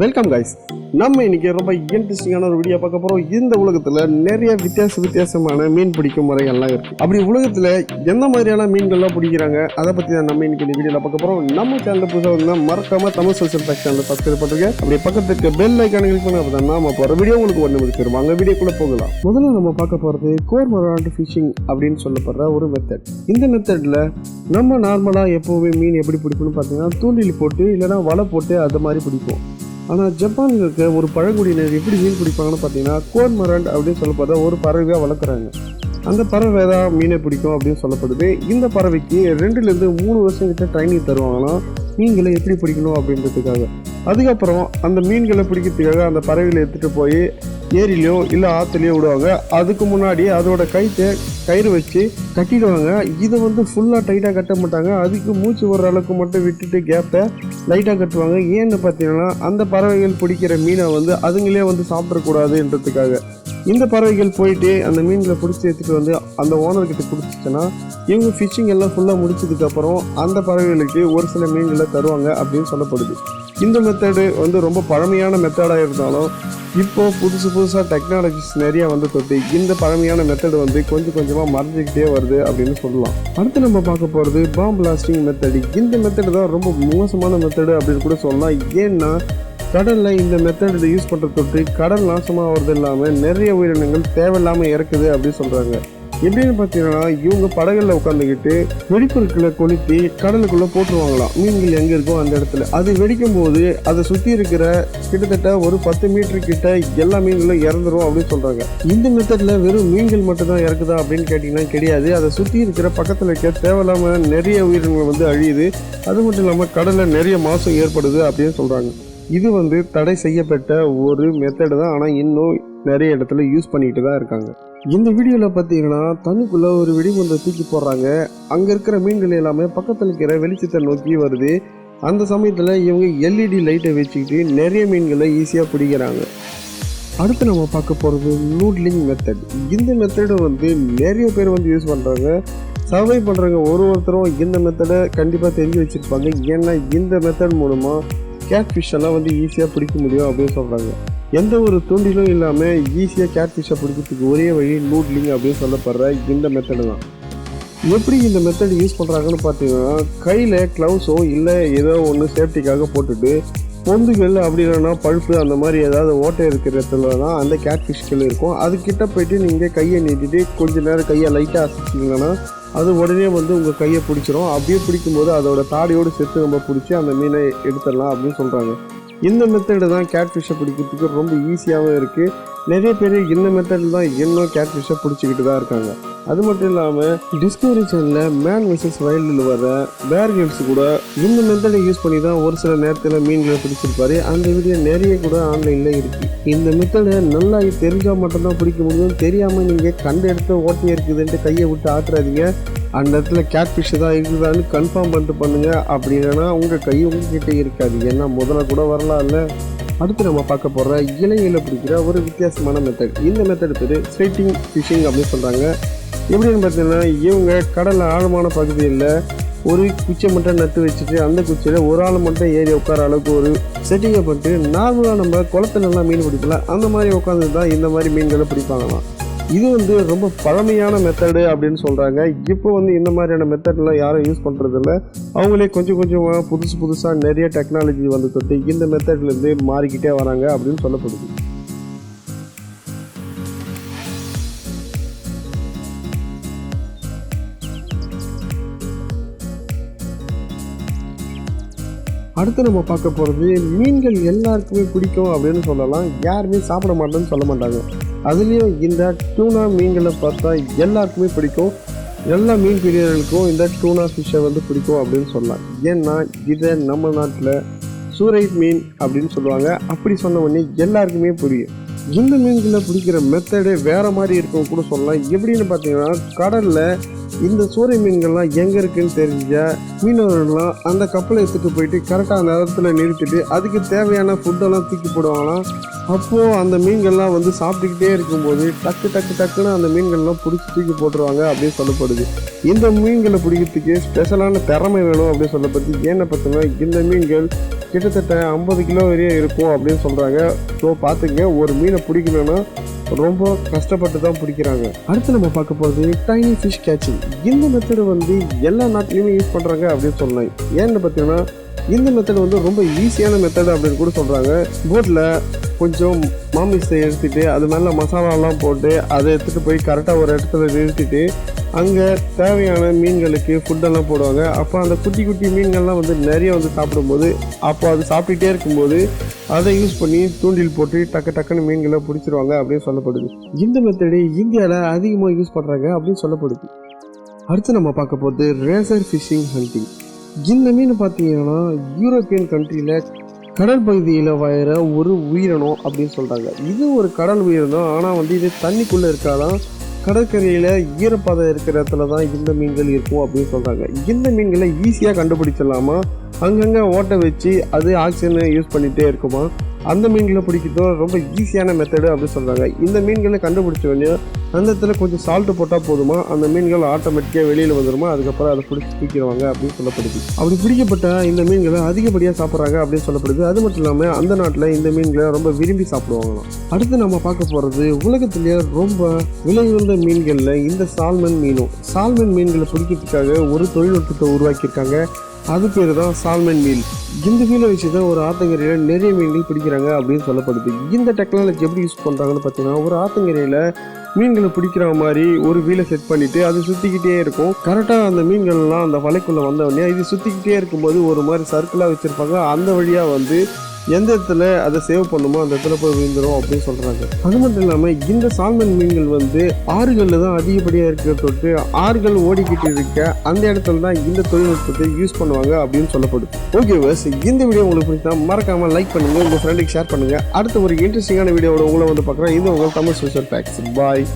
Welcome guys. நம்ம இன்னைக்கு ரொம்ப இன்ட்ரெஸ்டிங்கான ஒரு வீடியோ பார்க்க போறோம். இந்த உலகத்துல நிறைய வித்தியாசமான மீன் பிடிக்கும் முறைகள்லாம் இருக்கு. அப்படி உலகத்துல எந்த மாதிரியான மீன்கள்லாம் பிடிக்கிறாங்க அதை பத்தி தான் நம்ம இன்னைக்கு இந்த வீடியோல பார்க்க போறோம். நம்ம சேனல் புதுசாக வந்து மறக்காம Tamil social fact channel subscribe பண்ணுங்க. அப்படி பக்கத்துக்கு பெல் ஐக்கான கிளிக் பண்ண அப்பதான் நாம போற வீடியோ உங்களுக்கு ஒன்று முடிச்சிருவோம். அங்க வீடியோக்குள்ள போகலாம். முதல்ல நம்ம பார்க்க போறது கோர்மோராண்ட் ஃபிஷிங் அப்படின்னு சொல்லப்படுற ஒரு மெத்தட். இந்த மெத்தட்ல நம்ம நார்மலா எப்பவுமே மீன் எப்படி பிடிக்கணும்னு பார்த்தீங்கன்னா தூண்டில் போட்டு இல்லைன்னா வலை போட்டு அது மாதிரி பிடிப்போம். ஆனால் ஜப்பானில் இருக்க ஒரு பழங்குடியினர் எப்படி மீன் பிடிப்பாங்கன்னு பார்த்தீங்கன்னா கோர்மோராண்ட் அப்படின்னு சொல்லப்படுற ஒரு பறவையாக வளர்க்குறாங்க. அந்த பறவை தான் மீனை பிடிக்கும் அப்படின்னு சொல்லப்படுது. இந்த பறவைக்கு 2-3 வருஷம் கிட்ட ட்ரைனிங் தருவாங்களாம் மீன்களை எப்படி பிடிக்கணும் அப்படின்றதுக்காக. அதுக்கப்புறம் அந்த மீன்களை பிடிக்கிறதுக்காக அந்த பறவைகளை எடுத்துகிட்டு போய் ஏரியிலையோ இல்லை ஆற்றுலையோ விடுவாங்க. அதுக்கு முன்னாடி அதோட கயிறு வச்சு கட்டிடுவாங்க. இதை வந்து ஃபுல்லாக டைட்டாக கட்ட மாட்டாங்க. அதுக்கு மூச்சு வர்ற அளவுக்கு மட்டும் விட்டுட்டு கேப்பை லைட்டாக கட்டுவாங்க. ஏன்னு பார்த்தீங்கன்னா அந்த பறவைகள் பிடிக்கிற மீனை வந்து அதுங்களே வந்து சாப்பிடக்கூடாதுன்றதுக்காக. இந்த பறவைகள் போயிட்டு அந்த மீன்களை பிடிச்சி எடுத்துகிட்டு வந்து அந்த ஓனர்கிட்ட கொடுத்துச்சுன்னா இவங்க ஃபிஷ்ஷிங் எல்லாம் ஃபுல்லாக முடிச்சதுக்கப்புறம் அந்த பறவைகளுக்கு ஒரு சில மீன்களை தருவாங்க அப்படின்னு சொல்லப்படுது. இந்த மெத்தடு வந்து ரொம்ப பழமையான மெத்தடாக இருந்தாலும் இப்போது புதுசாக டெக்னாலஜிஸ் நிறையா வந்து தொட்டு இந்த பழமையான மெத்தடு வந்து கொஞ்சம் கொஞ்சமாக மறைஞ்சிக்கிட்டே வருது அப்படின்னு சொல்லலாம். அடுத்து நம்ம பார்க்க போகிறது பாம் பிளாஸ்டிங் மெத்தடு. இந்த மெத்தடு தான் ரொம்ப மோசமான மெத்தடு அப்படின்னு கூட சொல்லலாம். ஏன்னா கடலில் இந்த மெத்தடு யூஸ் பண்ணுற தொட்டு கடல் நாசமாக ஆகிறது இல்லாமல் நிறைய உயிரினங்கள் தேவையில்லாமல் இறக்குது அப்படின்னு சொல்கிறாங்க. எப்படின்னு பார்த்தீங்கன்னா இவங்க படகுல உட்காந்துக்கிட்டு வெடிப்பொருட்களை கொளுத்தி கடலுக்குள்ளே போட்டுருவாங்களாம். மீன்கள் எங்கே இருக்கோ அந்த இடத்துல. அது வெடிக்கும் போது அதை சுற்றி இருக்கிற கிட்டத்தட்ட ஒரு 10 மீட்டர் கிட்ட எல்லா மீன்களும் இறந்துரும் அப்படின்னு சொல்கிறாங்க. இந்த மெத்தடில் வெறும் மீன்கள் மட்டும்தான் இறக்குதா அப்படின்னு கேட்டிங்கன்னா கிடையாது. அதை சுற்றி இருக்கிற பக்கத்தில் இருக்க தேவையில்லாமல் நிறைய உயிரினங்கள் வந்து அழியுது. அது மட்டும் இல்லாமல் கடலில் நிறைய மாசம் ஏற்படுது அப்படின்னு சொல்கிறாங்க. இது வந்து தடை செய்யப்பட்ட ஒரு மெத்தடு தான். ஆனால் இன்னும் நிறைய இடத்துல யூஸ் பண்ணிக்கிட்டு தான் இருக்காங்க. இந்த வீடியோவில் பார்த்தீங்கன்னா தண்ணிக்குள்ளே ஒரு வெடிகுண்டை தூக்கி போடுறாங்க. அங்கே இருக்கிற மீன்கள் எல்லாமே பக்கத்தில் இருக்கிற வெளிச்சத்தை நோக்கி வருது. அந்த சமயத்தில் இவங்க LED லைட்டை வச்சுக்கிட்டு நிறைய மீன்களை ஈஸியாக பிடிக்கிறாங்க. அடுத்து நம்ம பார்க்க போகிறது நூட்லிங் மெத்தட். இந்த மெத்தடை வந்து நிறைய பேர் வந்து யூஸ் பண்ணுறாங்க. சர்வை பண்ணுறவங்க ஒருத்தரும் இந்த மெத்தடை கண்டிப்பாக தெரிஞ்சு வச்சுருப்பாங்க. ஏன்னா இந்த மெத்தட் மூலமாக கேட் ஃபிஷ் எல்லாம் வந்து ஈஸியாக பிடிக்க முடியும் அப்படின்னு சொல்கிறாங்க. எந்த ஒரு தூண்டிலும் இல்லாமல் ஈஸியாக கேட் ஃபிஷ்ஷை பிடிக்கிறதுக்கு ஒரே வழி நூட்லிங் அப்படின்னு சொல்லப்படுற இந்த மெத்தடு தான். எப்படி இந்த மெத்தட் யூஸ் பண்ணுறாங்கன்னு பார்த்தீங்கன்னா கையில் க்ளவுஸோ இல்லை ஏதோ ஒன்று சேஃப்டிக்காக போட்டுட்டு பொந்துகள் அப்படி இல்லைன்னா பழுப்பு அந்த மாதிரி ஏதாவது ஓட்டை இருக்கிற இடத்துல தான் அந்த கேட் ஃபிஷ்கள் இருக்கும். அதுக்கிட்ட போயிட்டு நீங்கள் கையை நீட்டிட்டு கொஞ்சம் நேரம் கையை லைட்டாக அசைச்சிங்கன்னா அது உடனே வந்து உங்கள் கையை பிடிச்சிரும். அப்படியே பிடிக்கும்போது அதோட தாடியோடு சேர்த்து நம்ம பிடிச்சி அந்த மீனை எடுத்துடலாம் அப்படின்னு சொல்கிறாங்க. இந்த மெத்தடு தான் கேட் ஃபிஷ்ஷை பிடிக்கிறதுக்கு ரொம்ப ஈஸியாகவும் இருக்குது. நிறைய பேர் இந்த மெத்தடில் தான் இன்னும் கேட் ஃபிஷ்ஷை பிடிச்சிக்கிட்டு தான் இருக்காங்க. அது மட்டும் இல்லாமல் டிஸ்கவரி சேனலில் மேன் வெர்சஸ் வைல்டில் வர பேர் கிரில்ஸ் கூட இந்த மெத்தடை யூஸ் பண்ணி தான் ஒரு சில நேரத்தில் மீன்களை பிடிச்சிருப்பாரு. அந்த வீடியோ நிறைய கூட ஆன்லைனில் இருக்குது. இந்த மெத்தடை நல்லா தெரிஞ்சால் மட்டும்தான் பிடிக்க முடியும். தெரியாமல் நீங்கள் கண்ட இடத்துல ஓட்டை இருக்குதுன்ட்டு கையை விட்டு ஆட்டுறாதீங்க. அந்த இடத்துல கேட் ஃபிஷ்ஷு தான் இருக்குதான்னு கன்ஃபார்ம் பண்ணிட்டு பண்ணுங்க. அப்படி இல்லைன்னா உங்கள் கை உங்ககிட்ட இருக்காது. ஏன்னா முதல்ல கூட வரலாம் இல்லை. அடுத்து நம்ம பார்க்க போகிற இலையில பிடிக்கிற ஒரு வித்தியாசமான மெத்தட். இந்த மெத்தட் பேர் ஸ்ட்ரைட்டிங் ஃபிஷிங் அப்படின்னு சொல்கிறாங்க. எப்படின்னு பார்த்தீங்கன்னா இவங்க கடலில் ஆழமான பகுதியில் ஒரு குச்சியை மட்டும் நட்டு வச்சுட்டு அந்த குச்சியில் ஒரு ஆள் மட்டும் ஏறி உட்கார அளவுக்கு ஒரு செட்டிங்கை பண்ணிட்டு நார்மலாக நம்ம குளத்துலலாம் மீன் பிடிக்கலாம் அந்த மாதிரி உட்காந்து தான் இந்த மாதிரி மீன்களை பிடிப்பாங்களாம். இது வந்து ரொம்ப பழமையான மெத்தடு அப்படின்னு சொல்கிறாங்க. இப்போ வந்து இந்த மாதிரியான மெத்தட்லாம் யாரும் யூஸ் பண்ணுறதில்ல. அவங்களே கொஞ்சம் கொஞ்சமாக புதுசாக நிறைய டெக்னாலஜி வந்து தொட்டு இந்த மெத்தட்லேருந்து மாறிக்கிட்டே வராங்க அப்படின்னு சொல்லப்படுது. அடுத்து நம்ம பார்க்க போகிறது மீன்கள் எல்லாருக்குமே பிடிக்கும் அப்படின்னு சொல்லலாம். யாருமே சாப்பிட மாட்டேன்னு சொல்ல மாட்டாங்க. அதுலேயும் இந்த டூனா மீன்களை பார்த்தா எல்லாருக்குமே பிடிக்கும். எல்லா மீன் பிரியர்களுக்கும் இந்த டூனா ஃபிஷ்ஷை வந்து பிடிக்கும் அப்படின்னு சொல்லலாம். ஏன்னா இதை நம்ம நாட்டில் சூறை மீன் அப்படின்னு சொல்லுவாங்க. அப்படி சொன்ன உடனே எல்லாருக்குமே புரியும். இந்த மீன்களை பிடிக்கிற மெத்தடு வேறு மாதிரி இருக்கும் கூட சொல்லலாம். எப்படின்னு பார்த்தீங்கன்னா கடலில் இந்த சூறை மீன்கள்லாம் எங்கே இருக்குதுன்னு தெரிஞ்ச மீனவர்கள்லாம் அந்த கப்பலை எடுத்துகிட்டு போயிட்டு கரெக்டாக அந்த இடத்துல நிறுத்திட்டு அதுக்கு தேவையான ஃபுட்டெல்லாம் தூக்கி போடுவாங்களாம். அப்போது அந்த மீன்கள்லாம் வந்து சாப்பிட்டுக்கிட்டே இருக்கும்போது டக்குன்னு அந்த மீன்கள்லாம் பிடிச்சி தூக்கி போட்டுருவாங்க அப்படின்னு சொல்லப்படுது. இந்த மீன்களை பிடிக்கிறதுக்கு ஸ்பெஷலான திறமை வேணும் அப்படின்னு சொல்லப்படுது. ஏன்னு பார்த்தோம்னா இந்த மீன்கள் கிட்டத்தட்ட 50 கிலோ வரையும் இருக்கும் அப்படின்னு சொல்கிறாங்க. ஸோ பார்த்துங்க, ஒரு மீனை பிடிக்கணும்னா ரொம்ப கஷ்டப்பட்டு தான் பிடிக்கிறாங்க. அடுத்து நம்ம பார்க்க போகிறது டைனி ஃபிஷ் கேச்சிங். இந்த மெத்தடு வந்து எல்லா நாட்டிலையுமே யூஸ் பண்ணுறாங்க அப்படின்னு சொல்லலாம். ஏன்னு பார்த்தீங்கன்னா இந்த மெத்தட் வந்து ரொம்ப ஈஸியான மெத்தட் அப்படின்னு கூட சொல்கிறாங்க. போட்டில் கொஞ்சம் மாமிசத்தை எடுத்துகிட்டு அது மேலே மசாலாலாம் போட்டு அதை எடுத்துகிட்டு போய் கரெக்டாக ஒரு இடத்துல நிறுத்திட்டு அங்கே தேவையான மீன்களுக்கு ஃபுட்டெல்லாம் போடுவாங்க. அப்போ அந்த குட்டி குட்டி மீன்கள்லாம் வந்து நிறைய வந்து சாப்பிடும்போது அப்போ அது சாப்பிட்டுட்டே இருக்கும்போது அதை யூஸ் பண்ணி தூண்டில் போட்டு டக்குன்னு மீன்களை பிடிச்சிருவாங்க அப்படின்னு சொல்லப்படுது. இந்த மெத்தடு இந்தியாவில் அதிகமாக யூஸ் பண்ணுறாங்க அப்படின்னு சொல்லப்படுது. அடுத்து நம்ம பார்க்க போகிறது ரேசர் ஃபிஷிங் ஹண்டிங். இந்த மீன் பார்த்தீங்கன்னா யூரோப்பியன் கண்ட்ரியில் கடல் பகுதியில் வாயிற ஒரு உயிரினம் அப்படின்னு சொல்கிறாங்க. இது ஒரு கடல் உயிரினம், ஆனால் வந்து இது தண்ணிக்குள்ளே இருக்காதான், கடற்கரையில் ஈரப்பதம் இருக்கிற இடத்துல தான் இந்த மீன்கள் இருக்கும் அப்படின்னு சொல்கிறாங்க. இந்த மீன்களை ஈஸியாக கண்டுபிடிச்சிடலாமா, அங்கங்கே ஓட்டை வச்சு அது ஆக்சிஜனை யூஸ் பண்ணிகிட்டே இருக்குமா, அந்த மீன்களை பிடிக்கிறதும் ரொம்ப ஈஸியான மெத்தடு அப்படின்னு சொல்கிறாங்க. இந்த மீன்களை கண்டுபிடிச்ச வேண்டிய அந்த இடத்துல கொஞ்சம் சால்ட்டு போட்டால் போதுமா, அந்த மீன்கள் ஆட்டோமேட்டிக்காக வெளியில் வந்துடுமா, அதுக்கப்புறம் அதை பிடிச்சி தூக்கிடுவாங்க அப்படின்னு சொல்லப்படுது. அப்படி பிடிக்கப்பட்ட இந்த மீன்களை அதிகப்படியாக சாப்பிட்றாங்க அப்படின்னு சொல்லப்படுது. அது மட்டும் இல்லாமல் அந்த நாட்டில் இந்த மீன்களை ரொம்ப விரும்பி சாப்பிடுவாங்களாம். அடுத்து நம்ம பார்க்க போகிறது உலகத்திலேயே ரொம்ப விலை உயர்ந்த மீன்களில் இந்த சால்மன் மீனும். சால்மன் மீன்களை பிடிக்கிறதுக்காக ஒரு தொழில்நுட்பத்தை உருவாக்கியிருக்காங்க. அது பேர் தான் சால்மன் மீல். இந்த மீனை வச்சு தான் ஒரு ஆத்தங்கரையில் நிறைய மீன்கள் பிடிக்கிறாங்க அப்படின்னு சொல்லப்படுது. இந்த டெக்னாலஜி எப்படி யூஸ் பண்ணுறாங்கன்னு பார்த்தீங்கன்னா, ஒரு ஆத்தங்கரையில் மீன்களை பிடிக்கிற மாதிரி ஒரு வீலை செட் பண்ணிவிட்டு அது சுற்றிக்கிட்டே இருக்கும். கரெக்டாக அந்த மீன்கள்லாம் அந்த வலைக்குள்ளே வந்தவொடனே இது சுற்றிக்கிட்டே இருக்கும்போது ஒரு மாதிரி சர்க்கிளாக வச்சுருப்பாங்க. அந்த வழியாக வந்து எந்த இடத்துல அதை சேவ் பண்ணுமோ அந்த இடத்துல போய் விழுந்துடும் அப்படின்னு சொல்கிறாங்க. அது மட்டும் இல்லாமல் இந்த சால்மன் மீன்கள் வந்து ஆறுகளில் தான் அதிகப்படியாக இருக்கிற தொட்டு ஆறுகள் ஓடிக்கிட்டு இருக்க அந்த இடத்துல தான் இந்த தொழில்நுட்பத்தை யூஸ் பண்ணுவாங்க அப்படின்னு சொல்லப்படுது. ஓகே பஸ், இந்த வீடியோ உங்களுக்கு பிடிச்சா மறக்காமல் லைக் பண்ணுங்கள், உங்கள் ஃப்ரெண்டுக்கு ஷேர் பண்ணுங்கள். அடுத்த ஒரு இன்ட்ரெஸ்டிங்கான வீடியோவோட உங்களை வந்து பார்க்குறேன். இது உங்கள் தமிழ் சோஷியல் ஃபேக்ட்ஸ். பாய்.